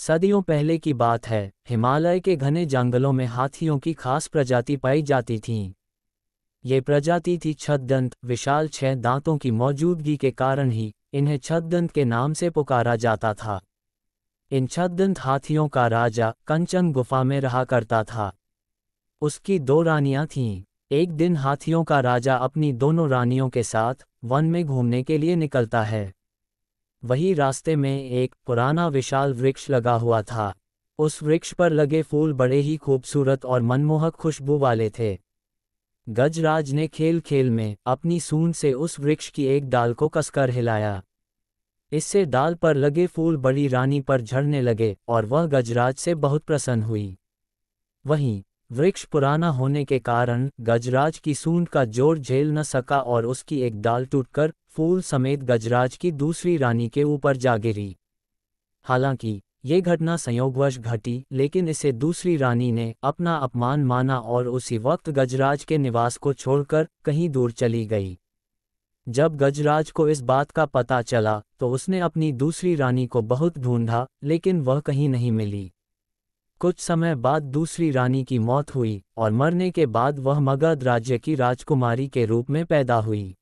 सदियों पहले की बात है, हिमालय के घने जंगलों में हाथियों की खास प्रजाति पाई जाती थी। ये प्रजाति थी छद्दंत। विशाल 6 दांतों की मौजूदगी के कारण ही इन्हें छद्दंत के नाम से पुकारा जाता था। इन छद्दंत हाथियों का राजा कंचन गुफा में रहा करता था। उसकी 2 रानियां थीं। एक दिन हाथियों का राजा अपनी दोनों रानियों के साथ वन में घूमने के लिए निकलता है। वही रास्ते में एक पुराना विशाल वृक्ष लगा हुआ था। उस वृक्ष पर लगे फूल बड़े ही खूबसूरत और मनमोहक खुशबू वाले थे। गजराज ने खेल खेल में अपनी सूंड से उस वृक्ष की एक डाल को कसकर हिलाया। इससे डाल पर लगे फूल बड़ी रानी पर झड़ने लगे और वह गजराज से बहुत प्रसन्न हुई। वहीं वृक्ष पुराना होने के कारण गजराज की सूंड का जोर झेल न सका और उसकी एक डाल टूटकर फूल समेत गजराज की दूसरी रानी के ऊपर जा गिरी। हालांकि ये घटना संयोगवश घटी, लेकिन इसे दूसरी रानी ने अपना अपमान माना और उसी वक्त गजराज के निवास को छोड़कर कहीं दूर चली गई। जब गजराज को इस बात का पता चला तो उसने अपनी दूसरी रानी को बहुत ढूंढा, लेकिन वह कहीं नहीं मिली। कुछ समय बाद दूसरी रानी की मौत हुई और मरने के बाद वह मगध राज्य की राजकुमारी के रूप में पैदा हुई।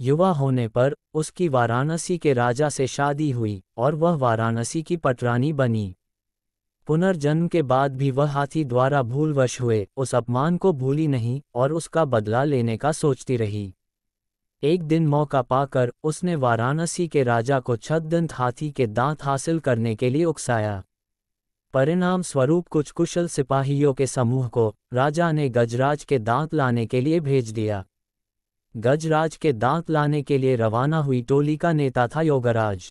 युवा होने पर उसकी वाराणसी के राजा से शादी हुई और वह वाराणसी की पटरानी बनी। पुनर्जन्म के बाद भी वह हाथी द्वारा भूलवश हुए उस अपमान को भूली नहीं और उसका बदला लेने का सोचती रही। एक दिन मौका पाकर उसने वाराणसी के राजा को छद्दंत हाथी के दांत हासिल करने के लिए उकसाया। परिणाम स्वरूप कुछ कुशल सिपाहियों के समूह को राजा ने गजराज के दांत लाने के लिए भेज दिया। गजराज के दांत लाने के लिए रवाना हुई टोली का नेता था योगराज।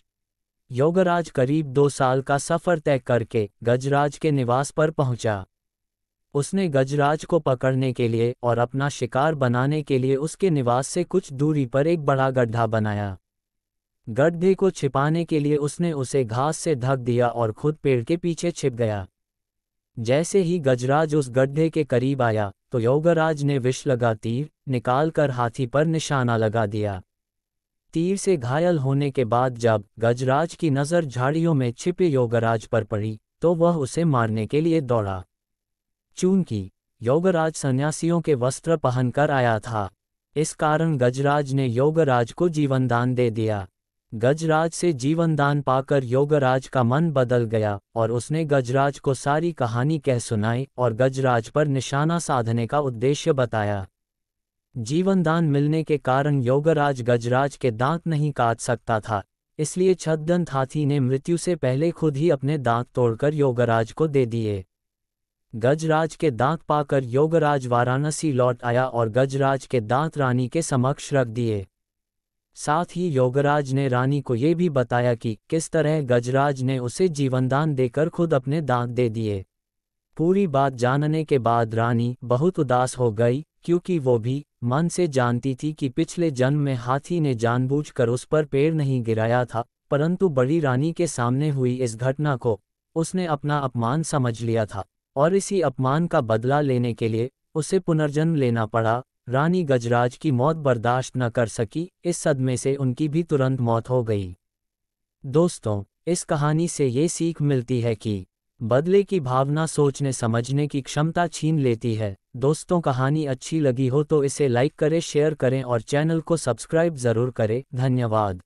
योगराज करीब 2 साल का सफर तय करके गजराज के निवास पर पहुंचा। उसने गजराज को पकड़ने के लिए और अपना शिकार बनाने के लिए उसके निवास से कुछ दूरी पर एक बड़ा गड्ढा बनाया। गड्ढे को छिपाने के लिए उसने उसे घास से ढक दिया और खुद पेड़ के पीछे छिप गया। जैसे ही गजराज उस गड्ढे के करीब आया तो योगराज ने विष लगा तीर निकालकर हाथी पर निशाना लगा दिया। तीर से घायल होने के बाद जब गजराज की नज़र झाड़ियों में छिपे योगराज पर पड़ी तो वह उसे मारने के लिए दौड़ा। चूंकि योगराज सन्यासियों के वस्त्र पहनकर आया था, इस कारण गजराज ने योगराज को जीवनदान दे दिया। गजराज से जीवनदान पाकर योगराज का मन बदल गया और उसने गजराज को सारी कहानी कह सुनाई और गजराज पर निशाना साधने का उद्देश्य बताया। जीवनदान मिलने के कारण योगराज गजराज के दांत नहीं काट सकता था, इसलिए छद्दंत हाथी ने मृत्यु से पहले खुद ही अपने दांत तोड़कर योगराज को दे दिए। गजराज के दांत पाकर योगराज वाराणसी लौट आया और गजराज के दांत रानी के समक्ष रख दिए। साथ ही योगराज ने रानी को ये भी बताया कि किस तरह गजराज ने उसे जीवनदान देकर खुद अपने दांत दे दिए। पूरी बात जानने के बाद रानी बहुत उदास हो गई, क्योंकि वो भी मन से जानती थी कि पिछले जन्म में हाथी ने जानबूझकर उस पर पेड़ नहीं गिराया था, परंतु बड़ी रानी के सामने हुई इस घटना को उसने अपना अपमान समझ लिया था और इसी अपमान का बदला लेने के लिए उसे पुनर्जन्म लेना पड़ा। रानी गजराज की मौत बर्दाश्त न कर सकी, इस सदमे से उनकी भी तुरंत मौत हो गई। दोस्तों, इस कहानी से ये सीख मिलती है कि बदले की भावना सोचने समझने की क्षमता छीन लेती है। दोस्तों, कहानी अच्छी लगी हो तो इसे लाइक करें, शेयर करें और चैनल को सब्सक्राइब ज़रूर करें। धन्यवाद।